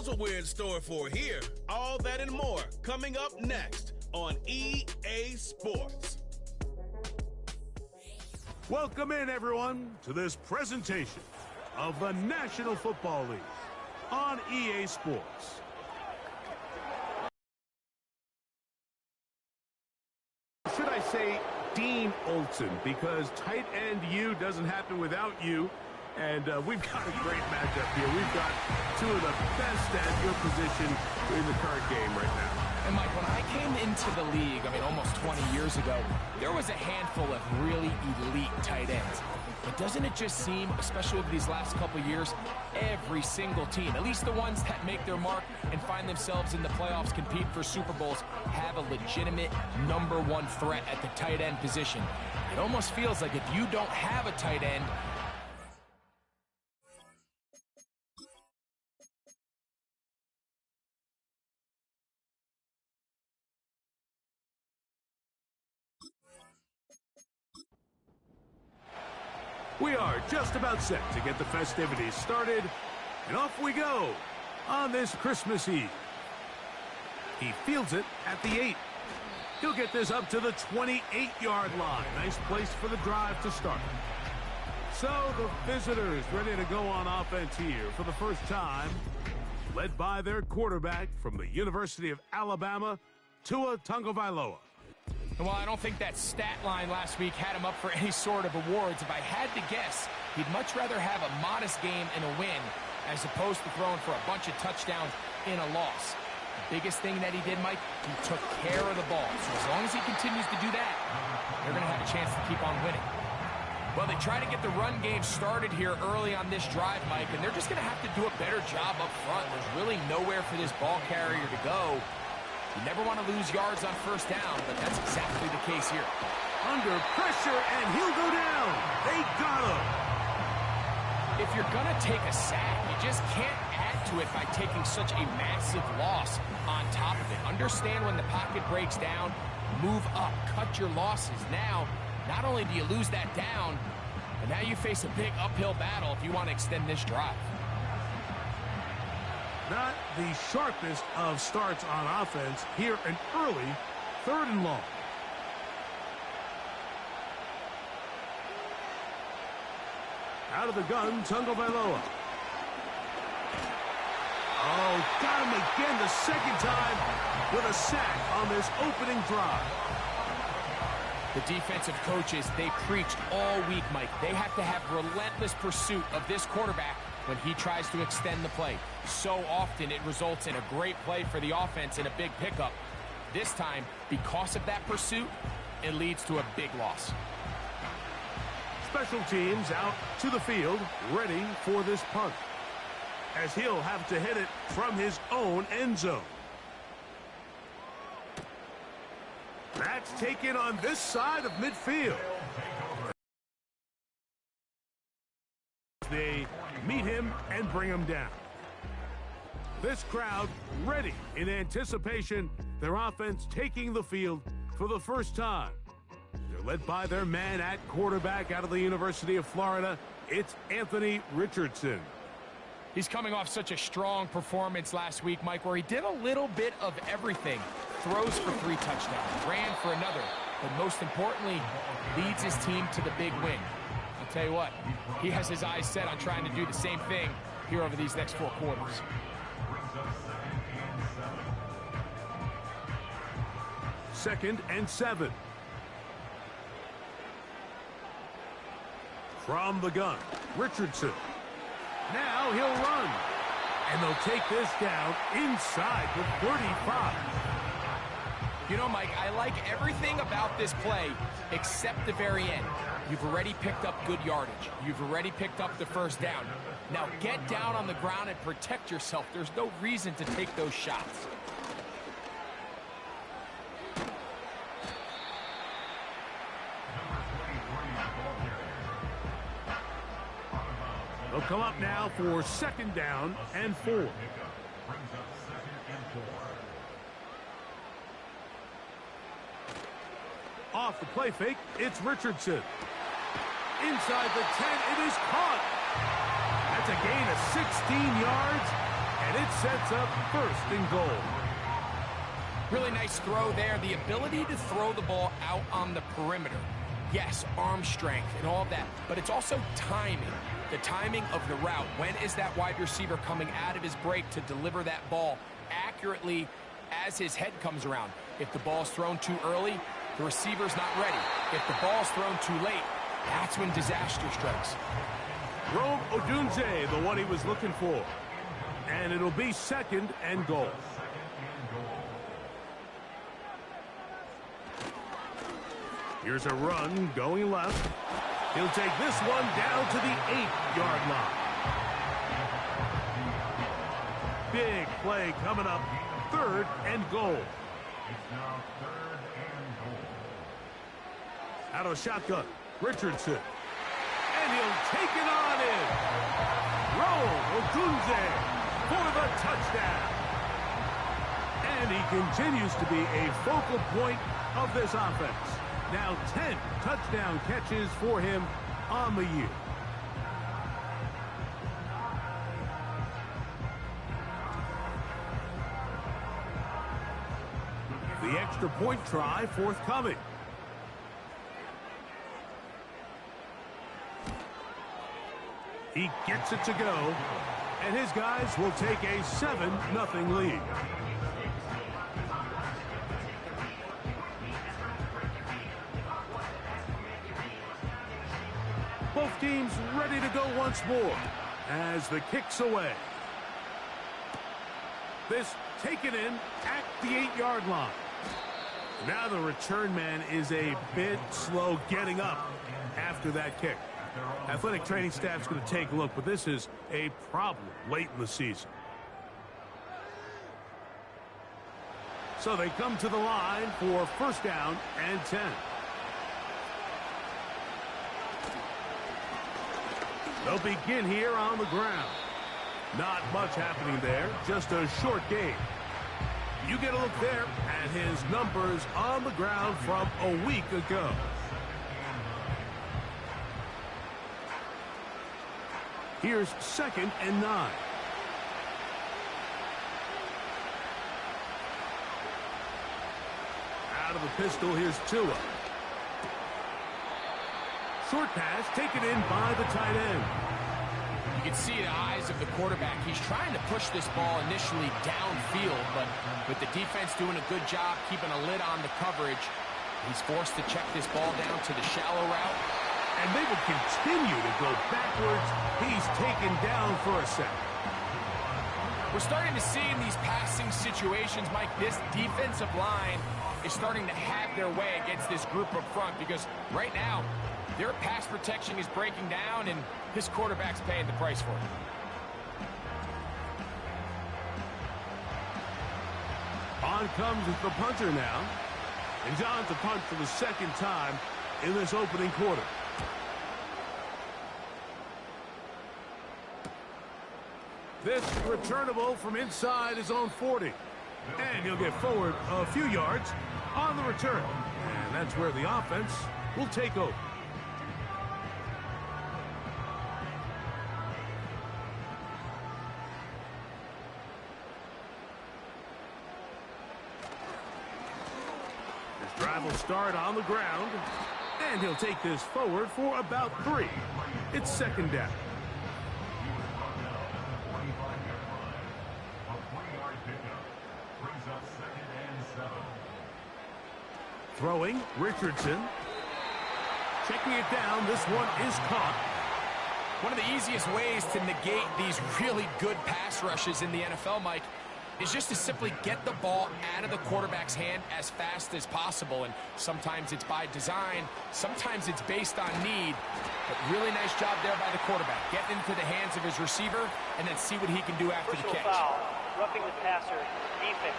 what we're in store for here. All that and more coming up next on EA Sports. Welcome in, everyone, to this presentation of the National Football League on EA Sports. Should I say Dean Olsen, because tight end U doesn't happen without you. And we've got a great matchup here. We've got two of the best at your position in the current game right now. And Mike, when I came into the league, almost 20 years ago, there was a handful of really elite tight ends. But doesn't it just seem, especially over these last couple years, every single team, at least the ones that make their mark and find themselves in the playoffs, compete for Super Bowls, have a legitimate #1 threat at the tight end position. It almost feels like if you don't have a tight end, we are just about set to get the festivities started, and off we go on this Christmas Eve. He fields it at the 8. He'll get this up to the 28-yard line. Nice place for the drive to start. So the visitors ready to go on offense here for the first time, led by their quarterback from the University of Alabama, Tua Tagovailoa. well, I don't think that stat line last week had him up for any sort of awards. If I had to guess, he'd much rather have a modest game and a win as opposed to throwing for a bunch of touchdowns in a loss. The biggest thing that he did, Mike, he took care of the ball. So as long as he continues to do that, they're going to have a chance to keep on winning. Well, they try to get the run game started here early on this drive, Mike, and they're just going to have to do a better job up front. There's really nowhere for this ball carrier to go. You never want to lose yards on first down, but that's exactly the case here. Under pressure, and he'll go down. They got him. If you're going to take a sack, you just can't add to it by taking such a massive loss on top of it. Understand when the pocket breaks down, move up, cut your losses. Now, not only do you lose that down, but now you face a big uphill battle if you want to extend this drive. Not the sharpest of starts on offense here, an early 3rd and long. Out of the gun, Tagovailoa. Oh, got him again the second time with a sack on this opening drive. The defensive coaches, they preached all week, Mike. They have to have relentless pursuit of this quarterback when he tries to extend the play. So often it results in a great play for the offense and a big pickup. This time, because of that pursuit, it leads to a big loss. Special teams out to the field, ready for this punt, as he'll have to hit it from his own end zone. That's taken on this side of midfield. They meet him and bring him down. This crowd ready in anticipation, their offense taking the field for the first time. They're led by their man at quarterback out of the University of Florida. It's Anthony Richardson. He's coming off such a strong performance last week, Mike, where he did a little bit of everything. Throws for 3 touchdowns, ran for another, but most importantly, leads his team to the big win. I'll tell you what, he has his eyes set on trying to do the same thing here over these next 4 quarters. Second and 7. From the gun, Richardson. Now he'll run. And they'll take this down inside the 35. You know, Mike, I like everything about this play except the very end. You've already picked up good yardage. You've already picked up the first down. Now get down on the ground and protect yourself. There's no reason to take those shots. They'll come up now for 2nd down and 4. Off the play fake, it's Richardson. Inside the 10, it is caught. That's a gain of 16 yards, And it sets up first and goal. Really nice throw there. The ability to throw the ball out on the perimeter. Yes, arm strength and all of that, but it's also timing. The timing of the route. When is that wide receiver coming out of his break to deliver that ball accurately as his head comes around? If the ball's thrown too early, the receiver's not ready. If the ball's thrown too late, that's when disaster strikes. Rome Odunze, the one he was looking for. And it'll be second and goal. Here's a run going left. He'll take this one down to the 8-yard line. Big play coming up. Third and goal. Out of shotgun, Richardson. And he'll take it on in. Rome Odunze for the touchdown. And he continues to be a focal point of this offense. Now 10 touchdown catches for him on the year. The extra point try forthcoming. He gets it to go, and his guys will take a 7-0 lead. Both teams ready to go once more as the kick's away. This taken in at the 8-yard line. Now the return man is a bit slow getting up after that kick. Athletic training staff's going to take a look, but this is a problem late in the season. So they come to the line for first down and 10. They'll begin here on the ground. Not much happening there, just a short game. You get a look there at his numbers on the ground from a week ago. Here's second and 9. Out of the pistol, here's Tua. Short pass taken in by the tight end. You can see the eyes of the quarterback. He's trying to push this ball initially downfield, but with the defense doing a good job keeping a lid on the coverage, he's forced to check this ball down to the shallow route. And they will continue to go backwards. He's taken down for a second. We're starting to see in these passing situations, Mike, this defensive line is starting to have their way against this group up front because right now, their pass protection is breaking down, and this quarterback's paying the price for it. On comes the punter now. And John's to punt for the second time in this opening quarter. This returnable from inside his own 40. And he'll get forward a few yards on the return. And that's where the offense will take over. His drive will start on the ground. And he'll take this forward for about 3. It's second down. Throwing, Richardson. Checking it down. This one is caught. One of the easiest ways to negate these really good pass rushes in the NFL, Mike, is just to simply get the ball out of the quarterback's hand as fast as possible. And sometimes it's by design. Sometimes it's based on need. But really nice job there by the quarterback. Get into the hands of his receiver and then see what he can do after the catch. Foul. Roughing the passer. Defense.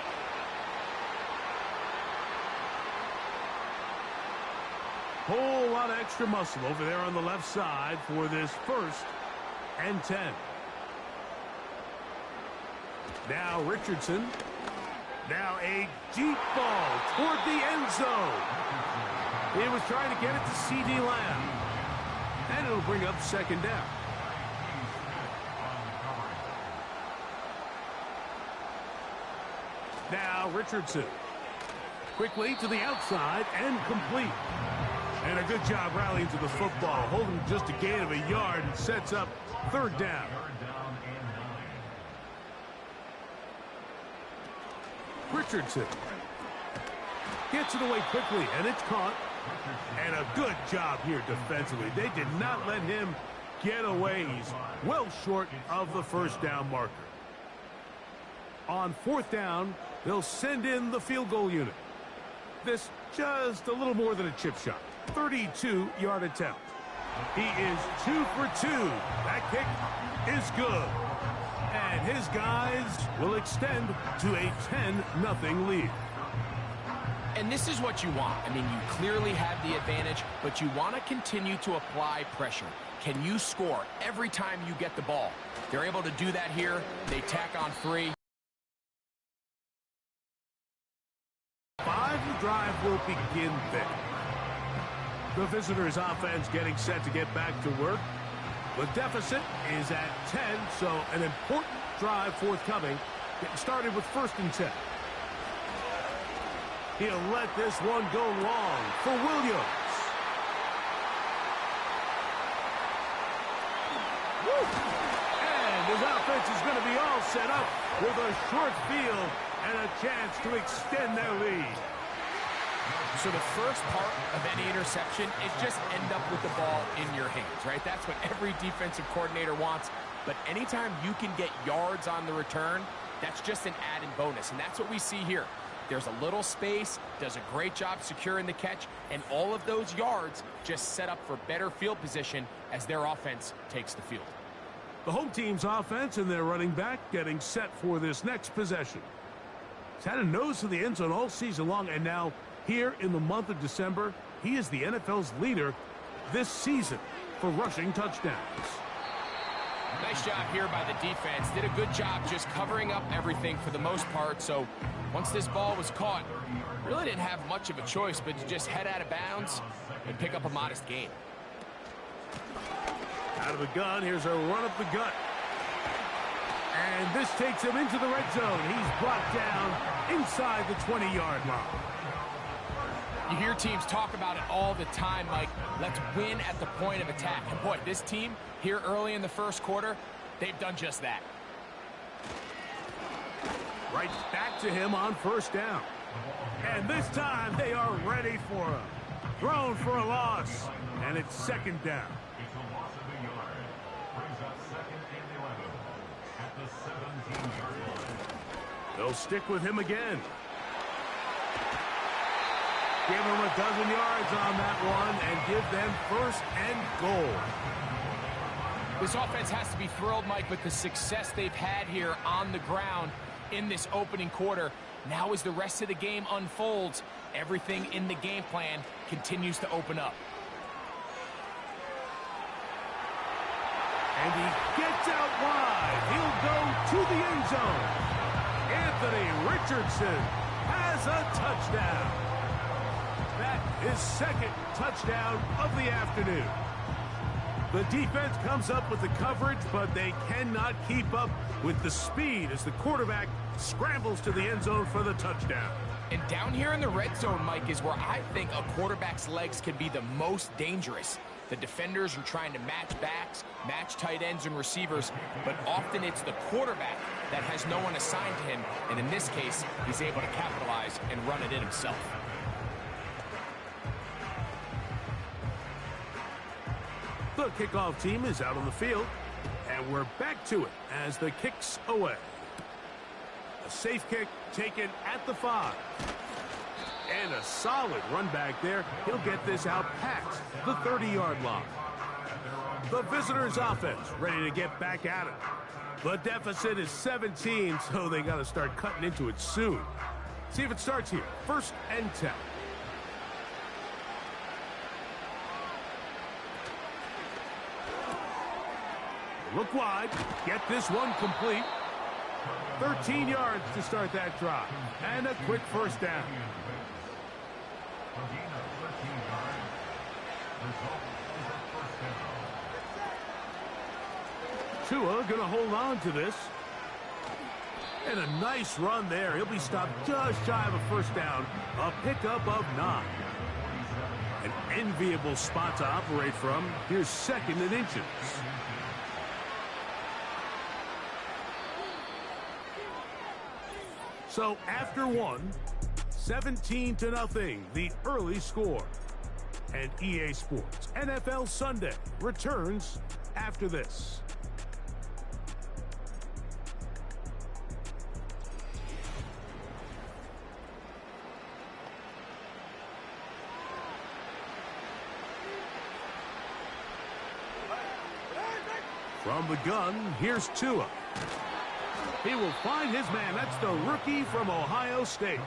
Whole lot of extra muscle over there on the left side for this first and 10. Now Richardson. Now a deep ball toward the end zone. He was trying to get it to C.D. Lamb. And it'll bring up second down. Now Richardson. Quickly to the outside and complete. And a good job rallying to the football, holding just a gain of a yard and sets up third down. Richardson gets it away quickly, and it's caught. And a good job here defensively. They did not let him get away. He's well short of the first down marker. On fourth down, they'll send in the field goal unit. This just a little more than a chip shot. 32-yard attempt. He is 2 for 2. That kick is good. And his guys will extend to a 10-0 lead. And this is what you want. I mean, you clearly have the advantage, but you want to continue to apply pressure. Can you score every time you get the ball? They're able to do that here. They tack on 3. The drive will begin there. The visitors' offense getting set to get back to work. The deficit is at 10, so an important drive forthcoming. Getting started with 1st and 10. He'll let this one go long for Williams. Woo! And his offense is going to be all set up with a short field and a chance to extend their lead. So the first part of any interception is just end up with the ball in your hands, right? That's what every defensive coordinator wants. But anytime you can get yards on the return, that's just an added bonus. And that's what we see here. There's a little space, does a great job securing the catch, and all of those yards just set up for better field position as their offense takes the field. The home team's offense and their running back getting set for this next possession. He's had a nose to the end zone all season long, and now here in the month of December, he is the NFL's leader this season for rushing touchdowns. Nice job here by the defense. Did a good job just covering up everything for the most part. So once this ball was caught, really didn't have much of a choice but to just head out of bounds and pick up a modest gain. Out of the gun, here's a run up the gut. And this takes him into the red zone. He's brought down inside the 20-yard line. You hear teams talk about it all the time, Mike. Let's win at the point of attack. And boy, this team here early in the first quarter, they've done just that. Right back to him on 1st down. And this time they are ready for him. Thrown for a loss. And it's 2nd down. They'll stick with him again. Give him a dozen yards on that one and give them 1st and goal. This offense has to be thrilled, Mike, with the success they've had here on the ground in this opening quarter. Now as the rest of the game unfolds, everything in the game plan continues to open up. And he gets out wide. He'll go to the end zone. Anthony Richardson has a touchdown. That is 2nd touchdown of the afternoon. The defense comes up with the coverage, but they cannot keep up with the speed as the quarterback scrambles to the end zone for the touchdown. And down here in the red zone, Mike, is where I think a quarterback's legs can be the most dangerous. The defenders are trying to match backs, match tight ends and receivers, but often it's the quarterback that has no one assigned to him, and in this case, he's able to capitalize and run it in himself. The kickoff team is out on the field, and we're back to it as the kick's away. A safe kick taken at the 5. And a solid run back there. He'll get this out past the 30-yard line. The visitors' offense ready to get back at it. The deficit is 17, so they got to start cutting into it soon. See if it starts here. 1st and 10. Look wide. Get this one complete. 13 yards to start that drive. And a quick 1st down. Tua going to hold on to this. And a nice run there. He'll be stopped just shy of a first down. A pickup of 9. An enviable spot to operate from. Here's 2nd and inches. So after 1, 17-0, the early score. And EA Sports NFL Sunday returns after this. From the gun, here's Tua. He will find his man. That's the rookie from Ohio State.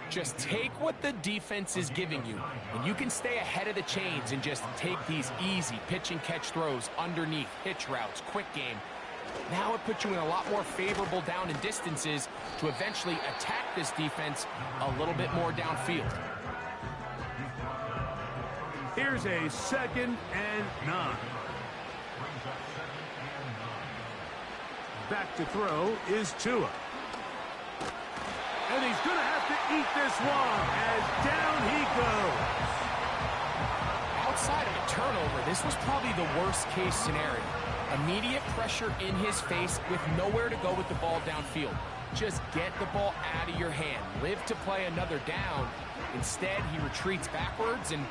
Just take what the defense is giving you, and you can stay ahead of the chains and just take these easy pitch-and-catch throws underneath, hitch routes, quick game. Now it puts you in a lot more favorable down and distances to eventually attack this defense a little bit more downfield. Here's a 2nd and 9. Back to throw is Tua. And he's going to have to eat this one as down he goes. Outside of a turnover, this was probably the worst-case scenario. Immediate pressure in his face with nowhere to go with the ball downfield. Just get the ball out of your hand. Live to play another down. Instead, he retreats backwards and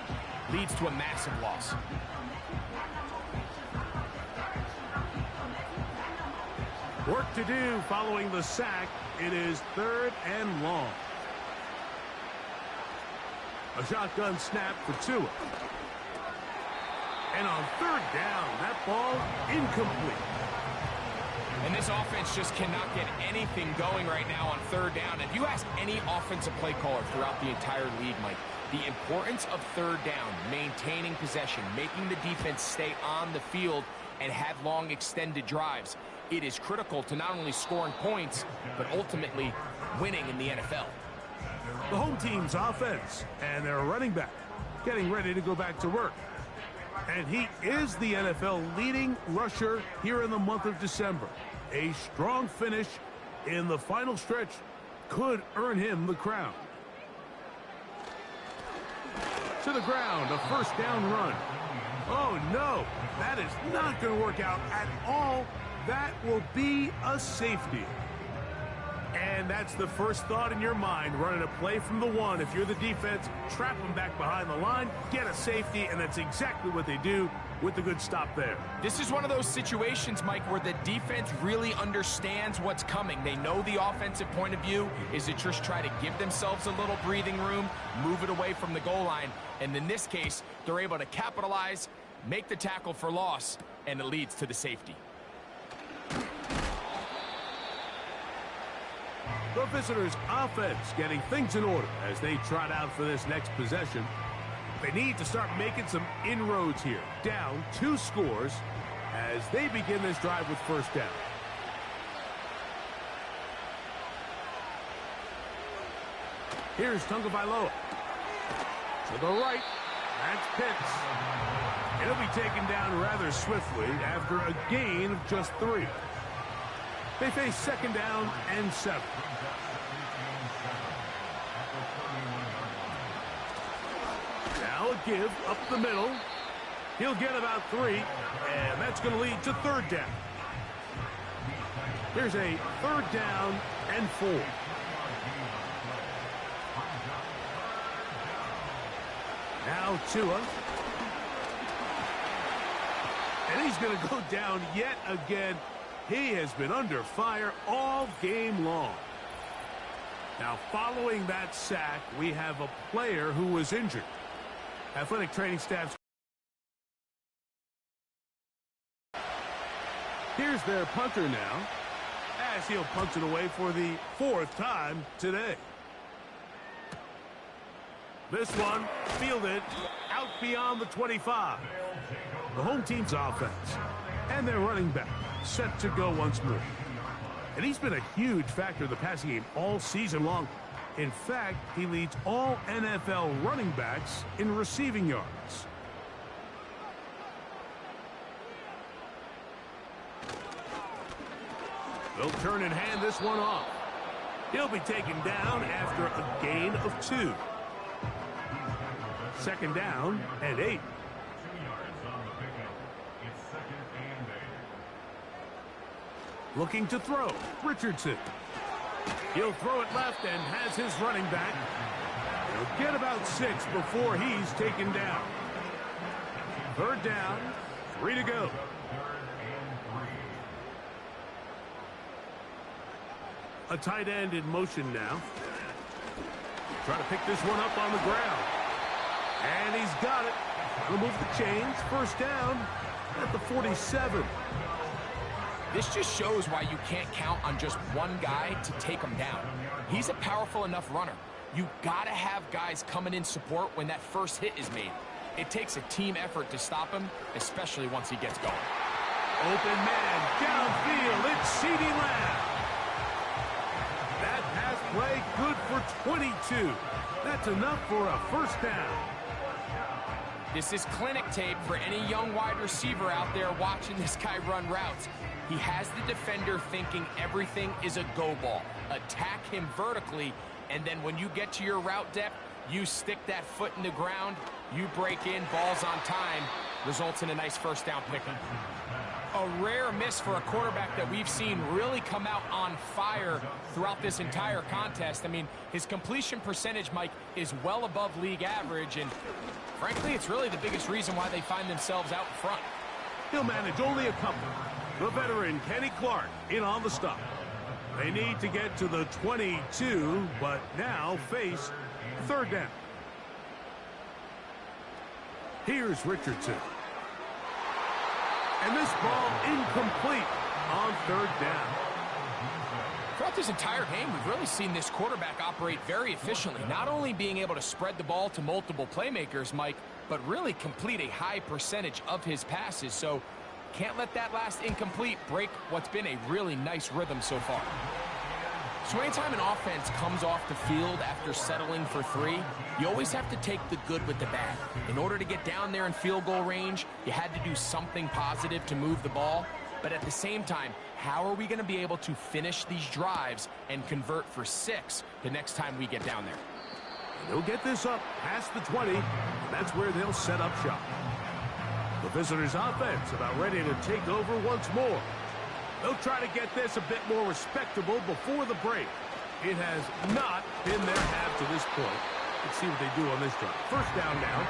leads to a massive loss. Work to do following the sack. It is 3rd and long. A shotgun snap for Tua. And on 3rd down, that ball incomplete. And this offense just cannot get anything going right now on 3rd down. If you ask any offensive play caller throughout the entire league, Mike, the importance of 3rd down, maintaining possession, making the defense stay on the field and have long extended drives, it is critical to not only scoring points, but ultimately winning in the NFL. The home team's offense and their running back getting ready to go back to work. And he is the NFL leading rusher here in the month of December. A strong finish in the final stretch could earn him the crown. To the ground, a 1st down run. Oh, no, that is not going to work out at all. That will be a safety. And that's the first thought in your mind, running a play from the 1. If you're the defense, trap them back behind the line, get a safety, and that's exactly what they do with the good stop there. This is one of those situations, Mike, where the defense really understands what's coming. They know the offensive point of view is to just try to give themselves a little breathing room, move it away from the goal line, and in this case, they're able to capitalize, make the tackle for loss, and it leads to the safety. The visitors' offense getting things in order as they trot out for this next possession. They need to start making some inroads here. Down 2 scores as they begin this drive with 1st down. Here's Tagovailoa. To the right. That's Pitts. It'll be taken down rather swiftly after a gain of just 3. They face 2nd down and 7. Now a give up the middle. He'll get about 3, and that's going to lead to 3rd down. Here's a 3rd down and 4. Now Tua. And he's going to go down yet again. He has been under fire all game long. Now, following that sack, we have a player who was injured. Athletic training staff. Here's their punter now, as he'll punt it away for the 4th time today. This one fielded out beyond the 25. The home team's offense and their running back set to go once more. And he's been a huge factor in the passing game all season long. In fact, he leads all NFL running backs in receiving yards. They'll turn and hand this one off. He'll be taken down after a gain of 2. Second down and 8. Looking to throw, Richardson. He'll throw it left and has his running back. He'll get about 6 before he's taken down. Third down, 3 to go. A tight end in motion now. Try to pick this one up on the ground. And he's got it. Remove the chains. First down at the 47. This just shows why you can't count on just one guy to take him down. He's a powerful enough runner. You gotta have guys coming in support when that first hit is made. It takes a team effort to stop him, especially once he gets going. Open man, downfield, it's CeeDee Lamb. That pass play good for 22. That's enough for a first down. This is clinic tape for any young wide receiver out there watching this guy run routes. He has the defender thinking everything is a go ball. Attack him vertically, and then when you get to your route depth, you stick that foot in the ground, you break in, ball's on time, results in a nice first down pickup. A rare miss for a quarterback that we've seen really come out on fire throughout this entire contest. I mean, his completion percentage, Mike, is well above league average, and frankly, it's really the biggest reason why they find themselves out in front. He'll manage only a couple. The veteran, Kenny Clark, in on the stop. They need to get to the 22, but now face third down. Here's Richardson. And this ball incomplete on third down. Throughout this entire game, we've really seen this quarterback operate very efficiently, not only being able to spread the ball to multiple playmakers, Mike, but really complete a high percentage of his passes. So can't let that last incomplete break what's been a really nice rhythm so far. So anytime an offense comes off the field after settling for 3, you always have to take the good with the bad. In order to get down there in field goal range, you had to do something positive to move the ball. But at the same time, how are we going to be able to finish these drives and convert for 6 the next time we get down there? They'll get this up past the 20. That's where they'll set up shop. The visitors' offense about ready to take over once more. They'll try to get this a bit more respectable before the break. It has not been their half to this point. Let's see what they do on this drive. First down now.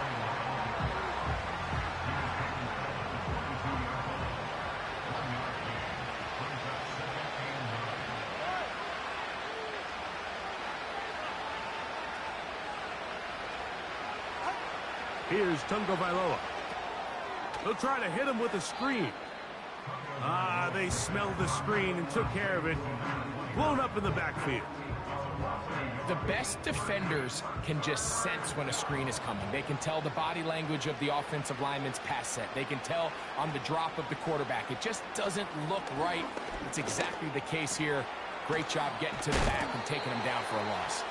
Here's Tungo Vailoa. They'll try to hit him with a screen. They smelled the screen and took care of it. Blown up in the backfield. The best defenders can just sense when a screen is coming. They can tell the body language of the offensive lineman's pass set. They can tell on the drop of the quarterback. It just doesn't look right. It's exactly the case here. Great job getting to the back and taking him down for a loss.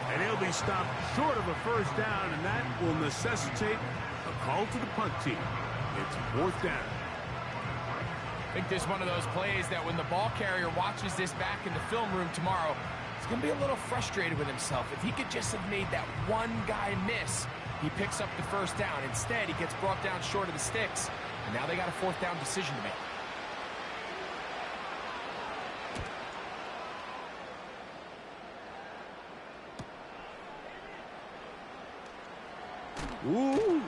And he'll be stopped short of a first down, and that will necessitate a call to the punt team. It's fourth down. I think this is one of those plays that when the ball carrier watches this back in the film room tomorrow, he's going to be a little frustrated with himself. If he could just have made that one guy miss, he picks up the first down. Instead, he gets brought down short of the sticks, and now they got a fourth down decision to make. Ooh.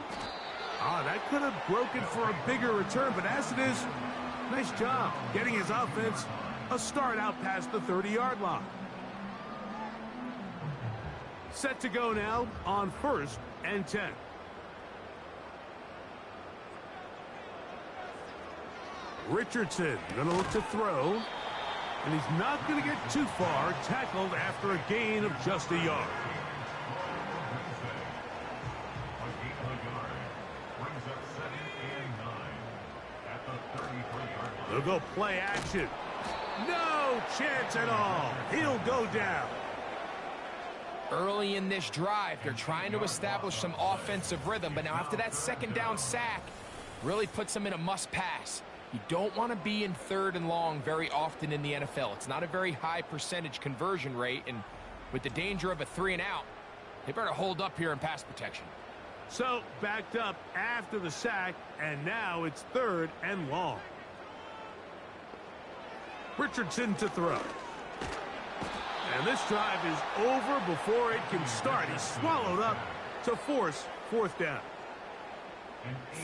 That could have broken for a bigger return, but as it is, nice job getting his offense a start out past the 30-yard line. Set to go now on 1st and 10. Richardson going to look to throw, and he's not going to get too far, tackled after a gain of just a yard. They'll go play action. No chance at all. He'll go down. Early in this drive, they're trying to establish some offensive rhythm, but now after that second down sack, really puts them in a must pass. You don't want to be in 3rd and long very often in the NFL. It's not a very high percentage conversion rate, and with the danger of a 3-and-out, they better hold up here in pass protection. So, backed up after the sack, and now it's 3rd and long. Richardson to throw. And this drive is over before it can start. He's swallowed up to force 4th down.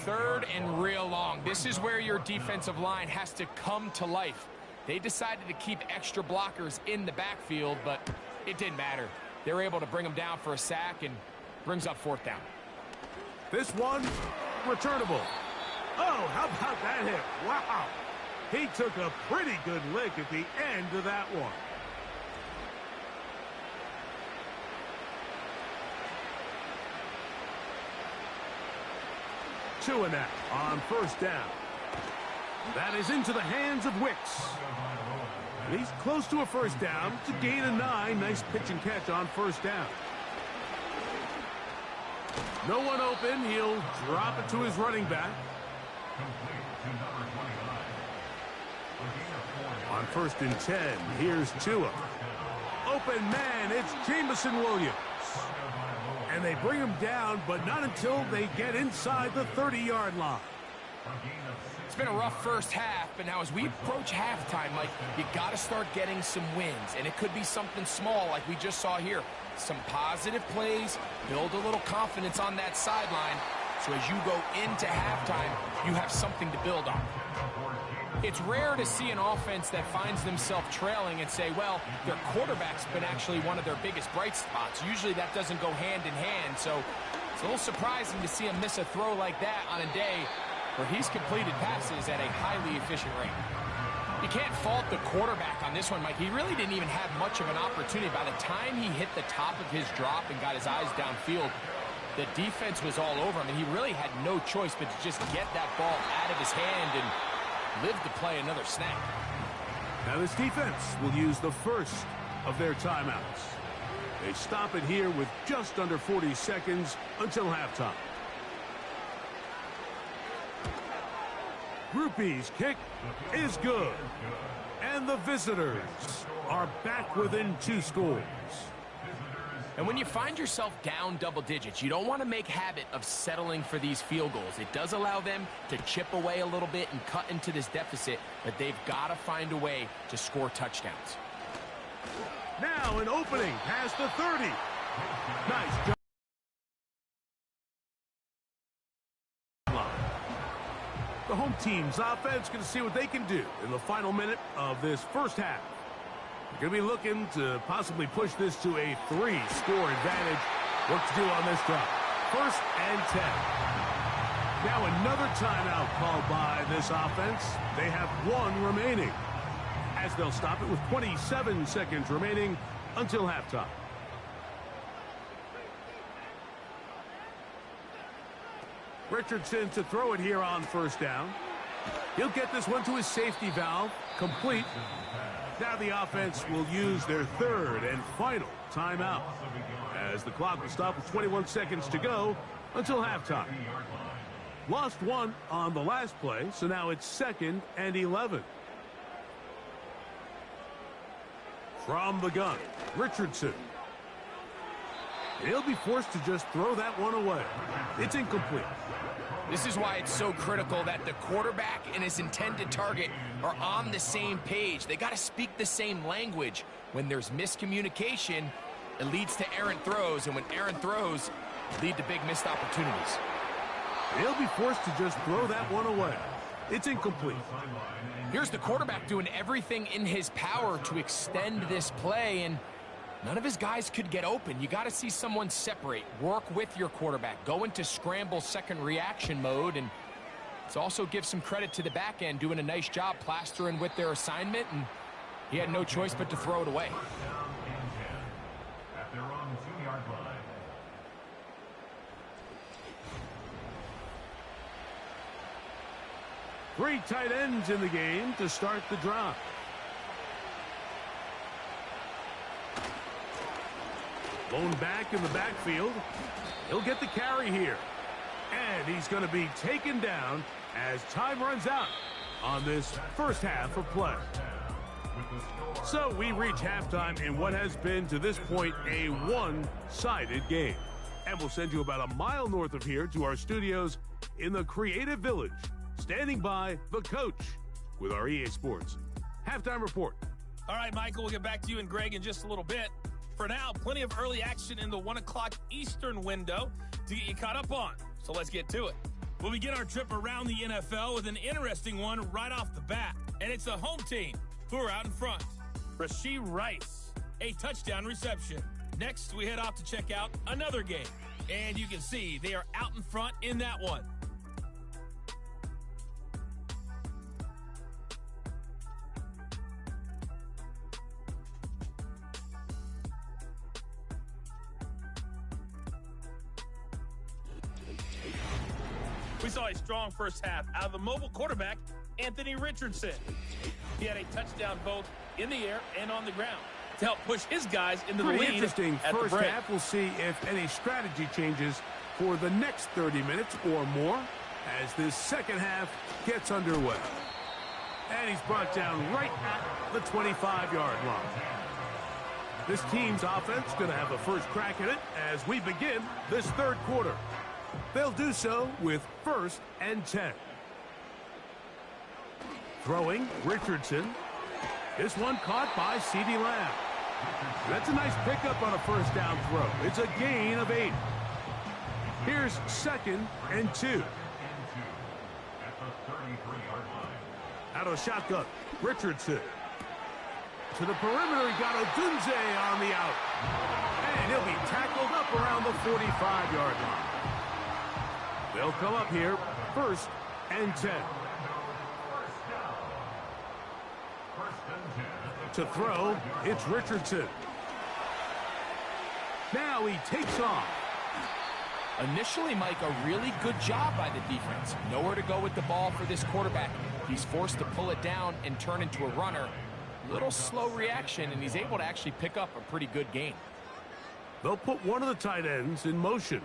3rd and real long. This is where your defensive line has to come to life. They decided to keep extra blockers in the backfield, but it didn't matter. They were able to bring them down for a sack and brings up 4th down. This one, returnable. Oh, how about that hit? Wow. He took a pretty good lick at the end of that one. Two and out on 1st down. That is into the hands of Wicks. And he's close to a 1st down to gain a 9. Nice pitch and catch on 1st down. No one open. He'll drop it to his running back. On 1st and 10, here's Tua. Open man, it's Jamison Williams. And they bring him down, but not until they get inside the 30-yard line. It's been a rough first half, but now as we approach halftime, Mike, you got to start getting some wins. And it could be something small like we just saw here. Some positive plays, build a little confidence on that sideline. So as you go into halftime, you have something to build on. It's rare to see an offense that finds themselves trailing and say, well, their quarterback's been actually one of their biggest bright spots. Usually that doesn't go hand in hand, so it's a little surprising to see him miss a throw like that on a day where he's completed passes at a highly efficient rate. You can't fault the quarterback on this one, Mike. He really didn't even have much of an opportunity. By the time he hit the top of his drop and got his eyes downfield, the defense was all over him, and he really had no choice but to just get that ball out of his hand and live to play another snap. Now this defense will use the first of their timeouts. They stop it here with just under 40 seconds until halftime. Groupie's kick is good. And the visitors are back within 2 scores. And when you find yourself down double digits, you don't want to make habit of settling for these field goals. It does allow them to chip away a little bit and cut into this deficit, but they've got to find a way to score touchdowns. Now an opening past the 30. Nice job. The home team's offense going to see what they can do in the final minute of this first half. They're going to be looking to possibly push this to a 3-score advantage. What to do on this drive? 1st and 10. Now another timeout called by this offense. They have 1 remaining, as they'll stop it with 27 seconds remaining until halftime. Richardson to throw it here on 1st down. He'll get this one to his safety valve, complete. Now the offense will use their 3rd and final timeout, as the clock will stop with 21 seconds to go until halftime. Lost 1 on the last play, so now it's 2nd and 11. From the gun, Richardson. He'll be forced to just throw that one away. It's incomplete. This is why it's so critical that the quarterback and his intended target are on the same page. They got to speak the same language. When there's miscommunication, it leads to errant throws, and when errant throws lead to big missed opportunities. He'll be forced to just throw that one away. It's incomplete. Here's the quarterback doing everything in his power to extend this play, and none of his guys could get open. You got to see someone separate, work with your quarterback, go into scramble second reaction mode, and it's also give some credit to the back end doing a nice job plastering with their assignment, and he had no choice but to throw it away. At their own 2-yard line. Three tight ends in the game to start the drive. Blown back in the backfield. He'll get the carry here. And he's going to be taken down as time runs out. on this first half of play. So we reach halftime in what has been, to this point, a one-sided game. And we'll send you about a mile north of here to our studios in the Creative Village, standing by the coach with our EA Sports Halftime Report. All right, Michael, we'll get back to you and Greg in just a little bit. For now, plenty of early action in the 1 o'clock Eastern window to get you caught up on. So let's get to it. We'll begin our trip around the NFL with an interesting one right off the bat. And it's a home team who are out in front. Rashee Rice, a touchdown reception. Next, we head off to check out another game. And you can see they are out in front in that one. We saw a strong first half out of the mobile quarterback, Anthony Richardson. He had a touchdown both in the air and on the ground to help push his guys into the lead. Pretty interesting at first the break. half. We'll see if any strategy changes for the next 30 minutes or more as this second half gets underway. And he's brought down right at the 25-yard line. This team's offense is going to have a first crack at it as we begin this third quarter. They'll do so with 1st and 10. Throwing, Richardson. This one caught by CeeDee Lamb. That's a nice pickup on a first down throw. It's a gain of 8. Here's 2nd and 2. Out of shotgun, Richardson. To the perimeter, he got Odunze on the out. And he'll be tackled up around the 45-yard line. They'll come up here, 1st and 10. To throw, it's Richardson. Now he takes off. Initially, Mike, a really good job by the defense. Nowhere to go with the ball for this quarterback. He's forced to pull it down and turn into a runner. Little slow reaction, and he's able to actually pick up a pretty good gain. They'll put one of the tight ends in motion.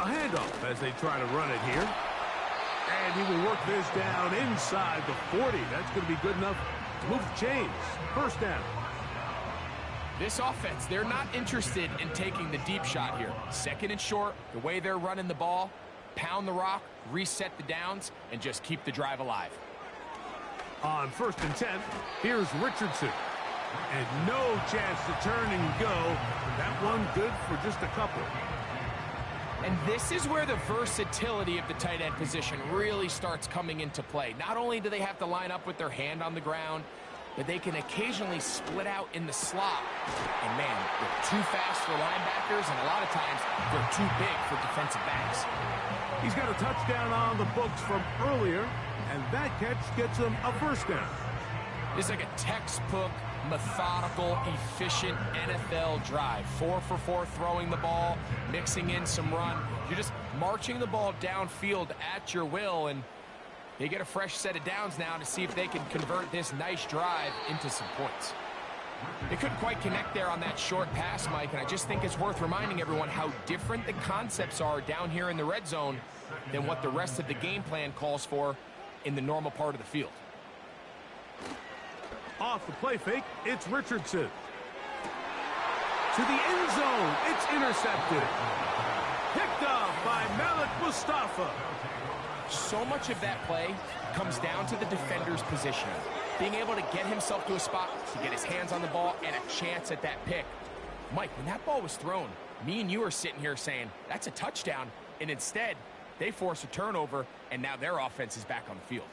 A handoff as they try to run it here. And he will work this down inside the 40. That's going to be good enough to move the chains. 1st down. This offense, they're not interested in taking the deep shot here. 2nd and short, the way they're running the ball, pound the rock, reset the downs, and just keep the drive alive. On 1st and 10, here's Richardson. And no chance to turn and go. That one good for just a couple. And this is where the versatility of the tight end position really starts coming into play. Not only do they have to line up with their hand on the ground, but they can occasionally split out in the slot. And man, they're too fast for linebackers, and a lot of times they're too big for defensive backs. He's got a touchdown on the books from earlier, and that catch gets him a 1st down. It's like a textbook, methodical, efficient NFL drive. 4 for 4 throwing the ball, mixing in some run. You're just marching the ball downfield at your will, and they get a fresh set of downs now to see if they can convert this nice drive into some points. They couldn't quite connect there on that short pass, Mike, and I just think it's worth reminding everyone how different the concepts are down here in the red zone than what the rest of the game plan calls for in the normal part of the field. Off the play fake, it's Richardson. To the end zone, it's intercepted. Picked up by Malik Mustafa. So much of that play comes down to the defender's positioning. Being able to get himself to a spot to get his hands on the ball and a chance at that pick. Mike, when that ball was thrown, me and you are sitting here saying, that's a touchdown. And instead, they force a turnover, and now their offense is back on the field.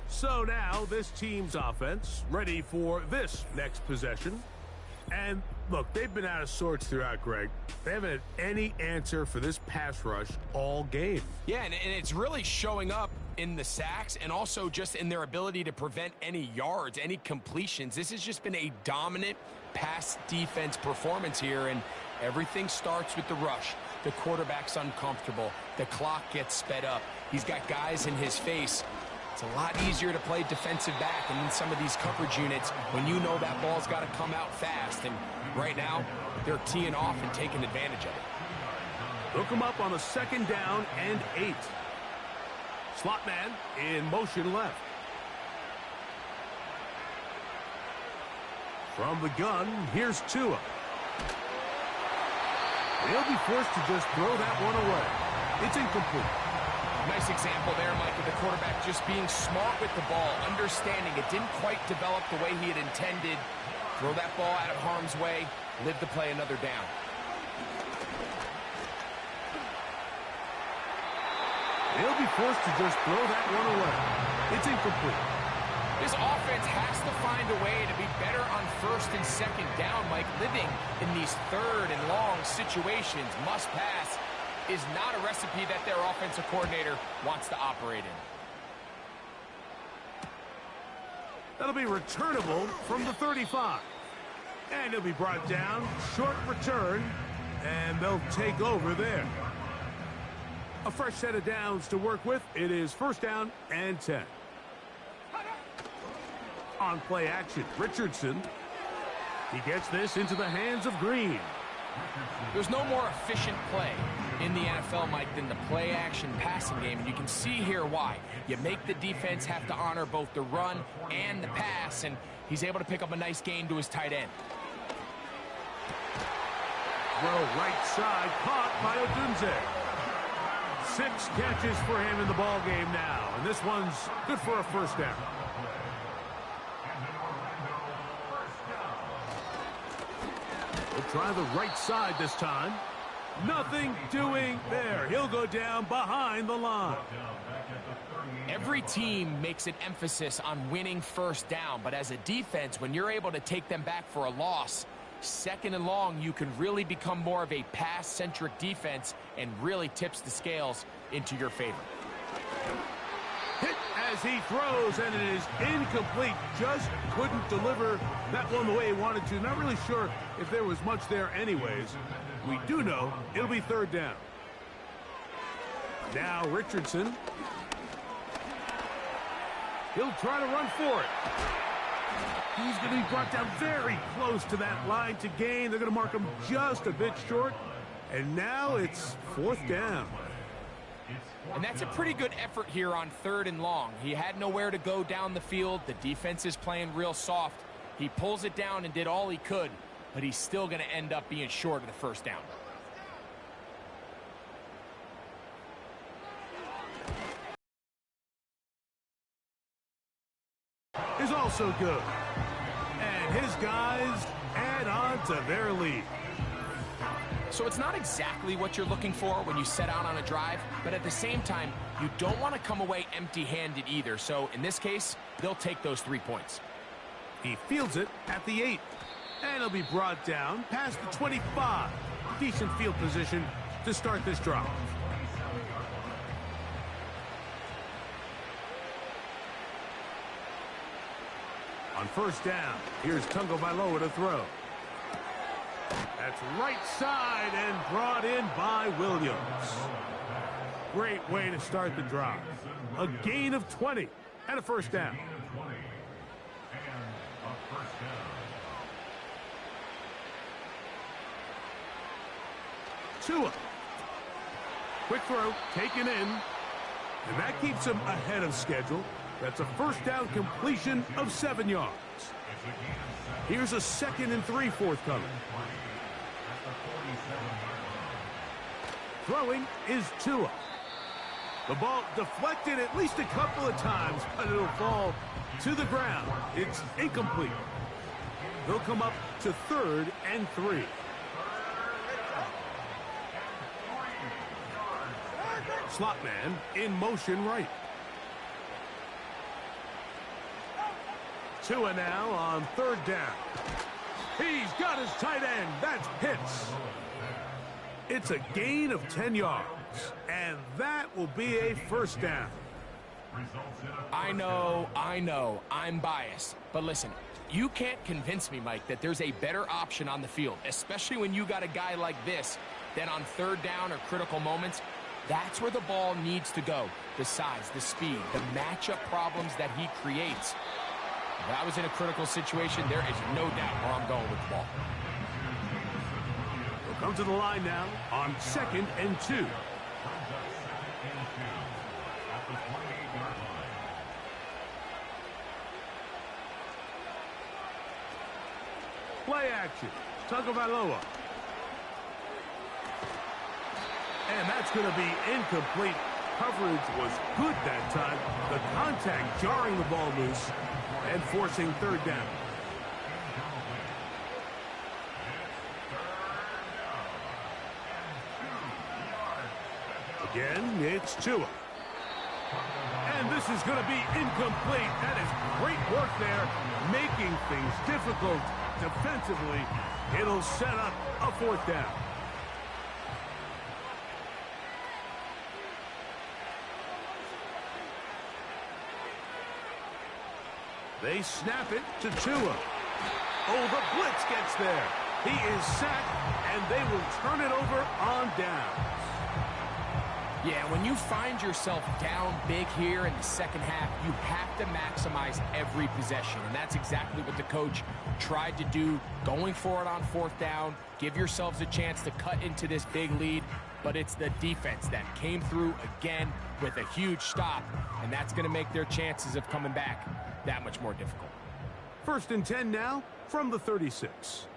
So now this team's offense ready for this next possession. And look, they've been out of sorts throughout, Greg. They haven't had any answer for this pass rush all game. Yeah, and it's really showing up in the sacks and also just in their ability to prevent any yards, any completions. This has just been a dominant pass defense performance here, and everything starts with the rush. The quarterback's uncomfortable. The clock gets sped up. He's got guys in his face. It's a lot easier to play defensive back and in some of these coverage units when you know that ball's got to come out fast. And right now, they're teeing off and taking advantage of it. They'll come up on a 2nd down and 8. Slot man in motion left. From the gun, here's Tua. They'll be forced to just throw that one away. It's incomplete. Nice example there, Mike, of the quarterback just being smart with the ball, understanding it didn't quite develop the way he had intended. Throw that ball out of harm's way, live to play another down. They'll be forced to just throw that one away. It's incomplete. This offense has to find a way to be better on 1st and 2nd down, Mike. Living in these 3rd and long situations, must pass, is not a recipe that their offensive coordinator wants to operate in. That'll be returnable from the 35. And it'll be brought down, short return, and they'll take over there. A fresh set of downs to work with. It is 1st down and 10. On play action, Richardson. He gets this into the hands of Green. There's no more efficient play in the NFL, Mike, than the play action passing game, and you can see here why. You make the defense have to honor both the run and the pass, and he's able to pick up a nice gain to his tight end. Throw right side, caught by Odunze. 6 catches for him in the ball game now, and this one's good for a 1st down. We'll try the right side this time. Nothing doing there. He'll go down behind the line. Every team makes an emphasis on winning 1st down, but as a defense, when you're able to take them back for a loss, 2nd and long, you can really become more of a pass-centric defense and really tips the scales into your favor. Hit as he throws, and it is incomplete. Just couldn't deliver that one the way he wanted to. Not really sure if there was much there anyways. We do know it'll be 3rd down. Now Richardson. He'll try to run for it. He's going to be brought down very close to that line to gain. They're going to mark him just a bit short. And now it's 4th down. And that's a pretty good effort here on 3rd and long. He had nowhere to go down the field. The defense is playing real soft. He pulls it down and did all he could, but he's still going to end up being short of the 1st down. Is also good. And his guys add on to their lead. So it's not exactly what you're looking for when you set out on a drive, but at the same time, you don't want to come away empty-handed either. So in this case, they'll take those 3 points. He fields it at the 8. And he'll be brought down past the 25. Decent field position to start this drive. On 1st down, here's Tagovailoa to throw. That's right side and brought in by Williams. Great way to start the drive. A gain of 20 and a 1st down. Tua. Quick throw, taken in. And that keeps him ahead of schedule. That's a 1st down completion of 7 yards. Here's a 2nd and 3 forthcoming. Throwing is Tua. The ball deflected at least a couple of times, but it'll fall to the ground. It's incomplete. They'll come up to 3rd and 3. Slot man in motion right. Tua now on 3rd down. He's got his tight end. That's Pitts. It's a gain of 10 yards, and that will be a 1st down. I know, I'm biased. But listen, you can't convince me, Mike, that there's a better option on the field, especially when you got a guy like this, that on 3rd down or critical moments, that's where the ball needs to go. The size, the speed, the matchup problems that he creates. If I was in a critical situation, there is no doubt where I'm going with the ball. He'll Come to the line now on 2nd and 2. Play action. Tagovailoa. And that's going to be incomplete. Coverage was good that time. The contact jarring the ball loose and forcing 3rd down. Again, it's Tua. And this is going to be incomplete. That is great work there, making things difficult defensively. It'll set up a 4th down. They snap it to Tua. Oh, the blitz gets there. He is sacked, and they will turn it over on downs. Yeah, when you find yourself down big here in the second half, you have to maximize every possession. And that's exactly what the coach tried to do, going for it on 4th down. Give yourselves a chance to cut into this big lead. But it's the defense that came through again with a huge stop. And that's going to make their chances of coming back that much more difficult. 1st and 10 now from the 36.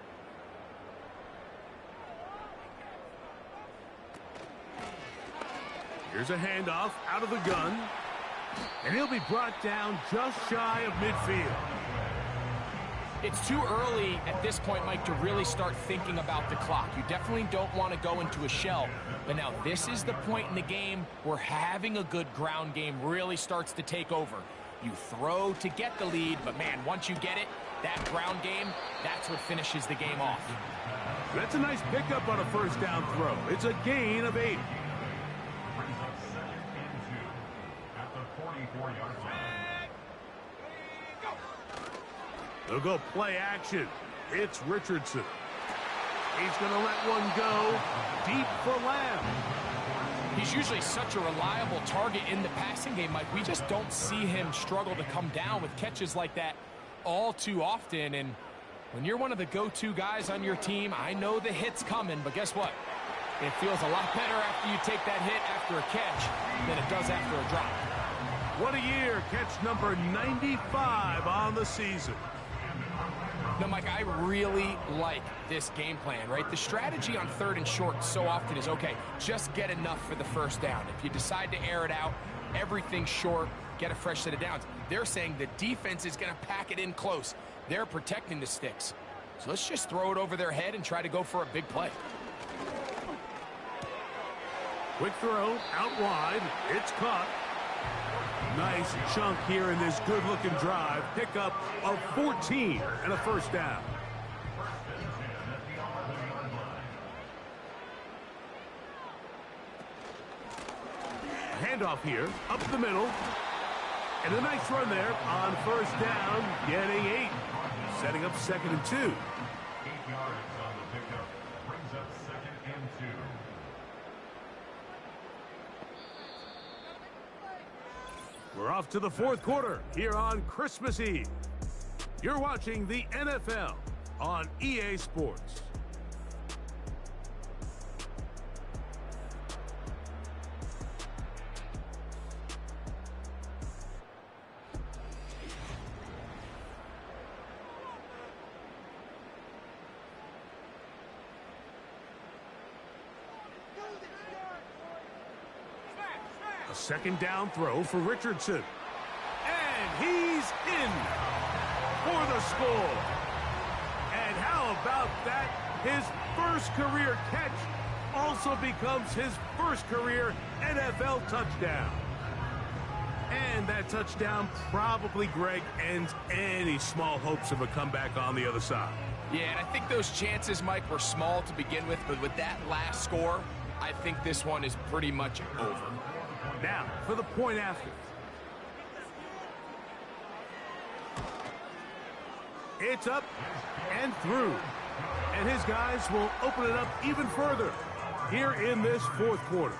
Here's a handoff out of the gun. And he'll be brought down just shy of midfield. It's too early at this point, Mike, to really start thinking about the clock. You definitely don't want to go into a shell. But now this is the point in the game where having a good ground game really starts to take over. You throw to get the lead, but man, once you get it, that ground game, that's what finishes the game off. That's a nice pickup on a 1st down throw. It's a gain of 8. They'll go play action. It's Richardson. He's going to let one go deep for Lamb. He's usually such a reliable target in the passing game, Mike. We just don't see him struggle to come down with catches like that all too often. And when you're one of the go-to guys on your team, I know the hit's coming, but guess what? It feels a lot better after you take that hit after a catch than it does after a drop. What a year. Catch number 95 on the season. No, Mike, I really like this game plan, right? The strategy on 3rd and short so often is, okay, just get enough for the 1st down. If you decide to air it out, everything's short, get a fresh set of downs. They're saying the defense is going to pack it in close. They're protecting the sticks. So let's just throw it over their head and try to go for a big play. Quick throw, out wide. It's caught. Nice chunk here in this good-looking drive. Pickup of 14 and a 1st down. Handoff here, up the middle. And a nice run there on 1st down, getting 8. Setting up 2nd and 2. 8 yards on the pickup. Brings up 2nd and 2. We're off to the 4th quarter here on Christmas Eve. You're watching the NFL on EA Sports. A 2nd down throw for Richardson. And he's in for the score. And how about that? His 1st career catch also becomes his 1st career NFL touchdown. And that touchdown probably, Greg, ends any small hopes of a comeback on the other side. Yeah, and I think those chances, Mike, were small to begin with, but with that last score, I think this one is pretty much over. Now, for the point after. It's up and through. And his guys will open it up even further here in this 4th quarter.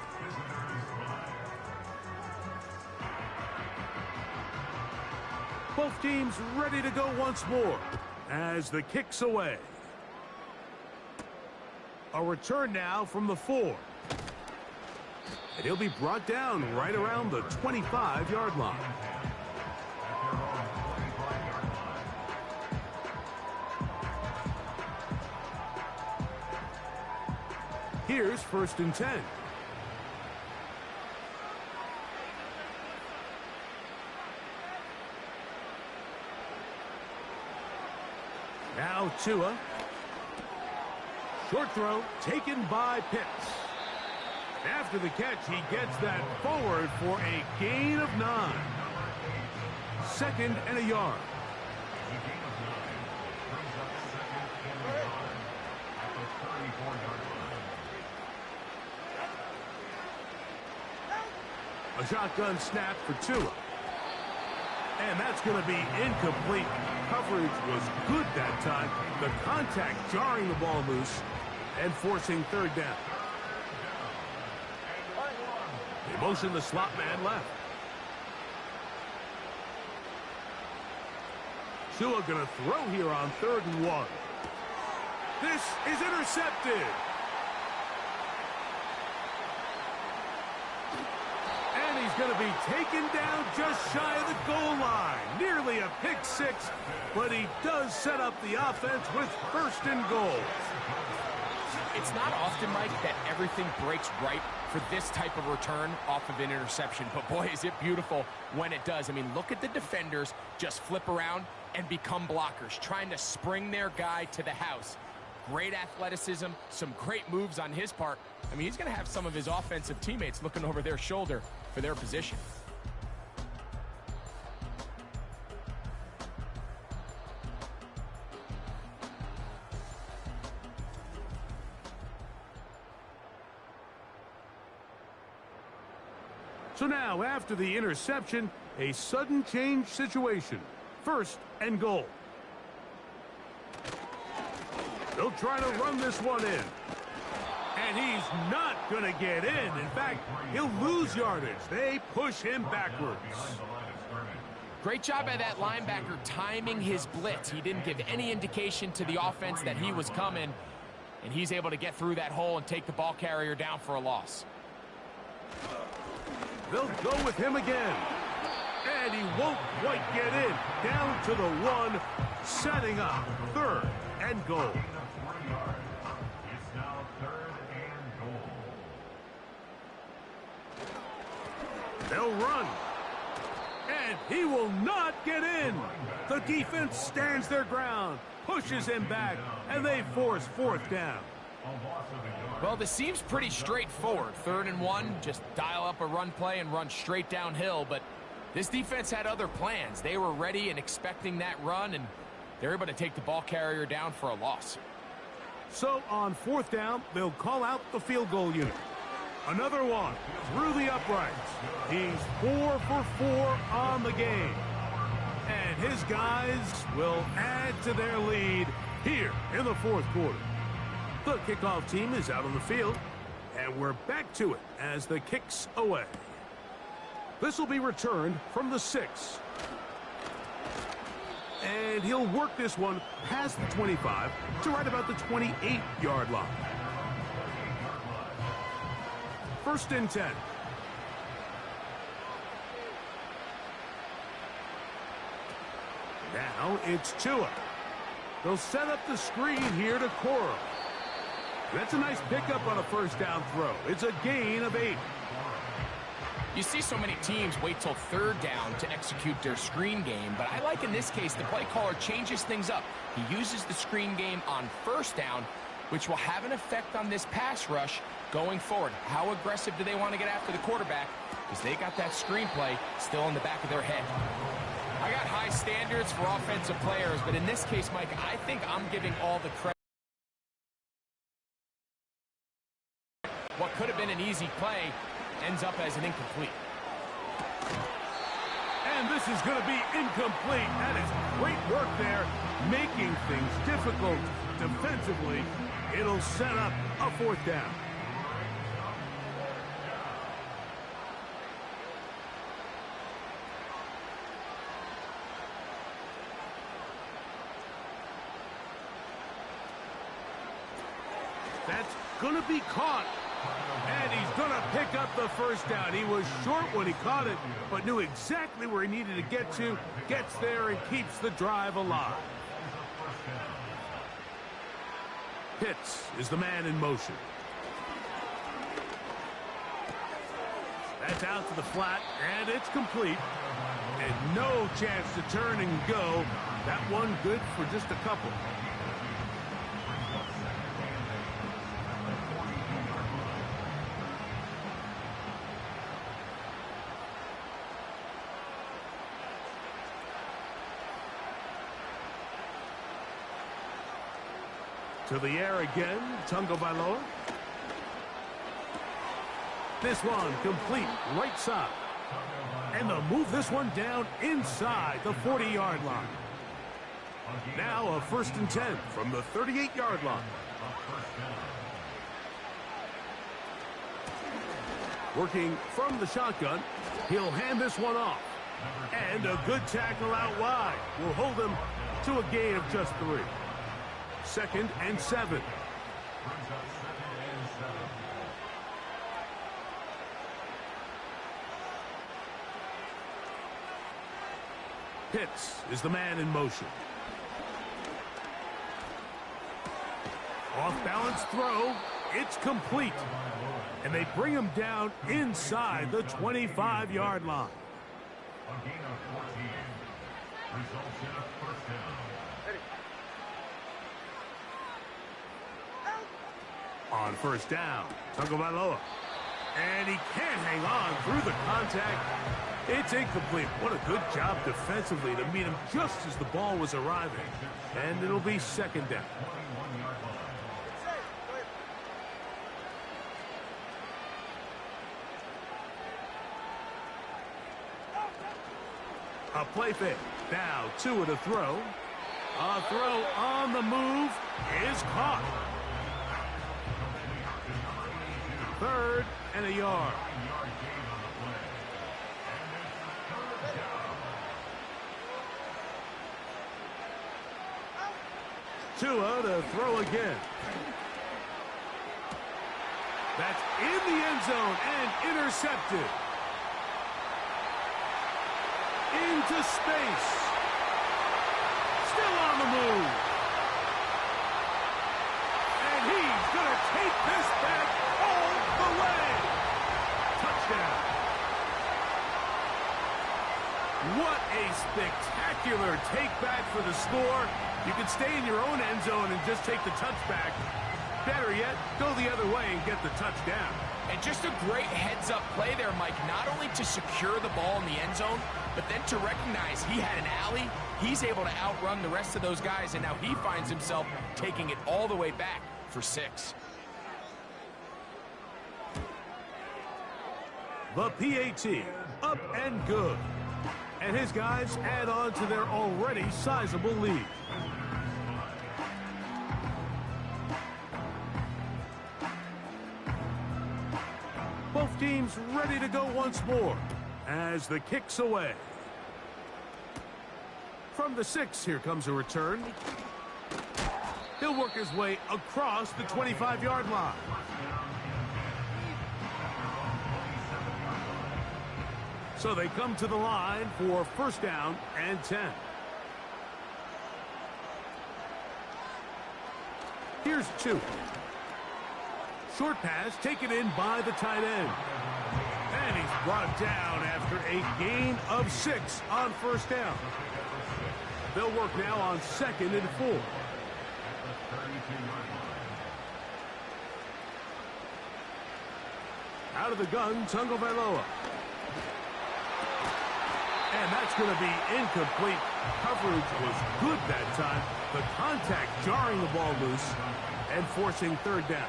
Both teams ready to go once more as the kick's away. A return now from the 4. And he'll be brought down right around the 25-yard line. Here's 1st and 10. Now Tua. Short throw taken by Pitts. After the catch, he gets that forward for a gain of 9. 2nd and a yard. A shotgun snap for Tua. And that's going to be incomplete. Coverage was good that time. The contact jarring the ball loose and forcing 3rd down. They motion the slot man left. Tua going to throw here on 3rd and 1. This is intercepted. And he's going to be taken down just shy of the goal line. Nearly a pick 6, but he does set up the offense with 1st and goal. It's not often, Mike, that everything breaks right for this type of return off of an interception. But boy, is it beautiful when it does. I mean, look at the defenders just flip around and become blockers, trying to spring their guy to the house. Great athleticism, some great moves on his part. I mean, he's going to have some of his offensive teammates looking over their shoulder for their position. So now, after the interception, a sudden change situation. 1st and goal. They'll try to run this one in. And he's not going to get in. In fact, he'll lose yardage. They push him backwards. Great job by that linebacker timing his blitz. He didn't give any indication to the offense that he was coming. And he's able to get through that hole and take the ball carrier down for a loss. They'll go with him again. And he won't quite get in. Down to the 1, setting up 3rd and goal. It's now 3rd and goal. They'll run. And he will not get in. The defense stands their ground, pushes him back, and they force 4th down. Well, this seems pretty straightforward. 3rd and 1, just dial up a run play and run straight downhill. But this defense had other plans. They were ready and expecting that run, and they're able to take the ball carrier down for a loss. So on 4th down, they'll call out the field goal unit. Another one through the uprights. He's 4 for 4 on the game. And his guys will add to their lead here in the 4th quarter. The kickoff team is out on the field, and we're back to it as the kick's away. This will be returned from the 6. And he'll work this one past the 25 to right about the 28-yard line. 1st and 10. Now it's Tua. They'll set up the screen here to Coro. That's a nice pickup on a 1st down throw. It's a gain of 8. You see so many teams wait till 3rd down to execute their screen game, but I like in this case the play caller changes things up. He uses the screen game on 1st down, which will have an effect on this pass rush going forward. How aggressive do they want to get after the quarterback? Because they got that screen play still in the back of their head. I got high standards for offensive players, but in this case, Mike, I think I'm giving all the credit. What could have been an easy play ends up as an incomplete. And this is going to be incomplete. That is great work there, making things difficult defensively. It'll set up a 4th down. That's going to be caught. And he's going to pick up the first down. He was short when he caught it, but knew exactly where he needed to get to. Gets there and keeps the drive alive. Pitts is the man in motion. That's out to the flat, and it's complete. And no chance to turn and go. That one good for just a couple. To the air again, Tagovailoa. This one complete, right side. And they'll move this one down inside the 40-yard line. Now a 1st and 10 from the 38-yard line. Working from the shotgun, he'll hand this one off. And a good tackle out wide will hold him to a gain of just 3. 2nd and 7. Pitts is the man in motion. Off-balance throw. It's complete. And they bring him down inside the 25-yard line. A gain of 14. Results in a 1st down. On 1st down, Tagovailoa. And he can't hang on through the contact. It's incomplete. What a good job defensively to meet him just as the ball was arriving. And it'll be 2nd down. A play fake. Now Tua to throw. A throw on the move is caught. 3rd and a yard. Tua to throw again. That's in the end zone and intercepted. Into space. Still on the move. And he's going to take this back all the way. Touchdown. What a spectacular take back for the score. You can stay in your own end zone and just take the touchback. Better yet, go the other way and get the touchdown. And just a great heads-up play there, Mike. Not only to secure the ball in the end zone, but then to recognize he had an alley. He's able to outrun the rest of those guys, and now he finds himself taking it all the way back for 6. The PAT, up and good. And his guys add on to their already sizable lead. Both teams ready to go once more as the kick's away. From the 6, here comes a return. He'll work his way across the 25-yard line. So they come to the line for 1st down and 10. Here's 2. Short pass taken in by the tight end. And he's brought down after a gain of 6 on 1st down. They'll work now on 2nd and 4. Out of the gun, Tagovailoa. And that's going to be incomplete. Coverage was good that time. The contact jarring the ball loose and forcing 3rd down.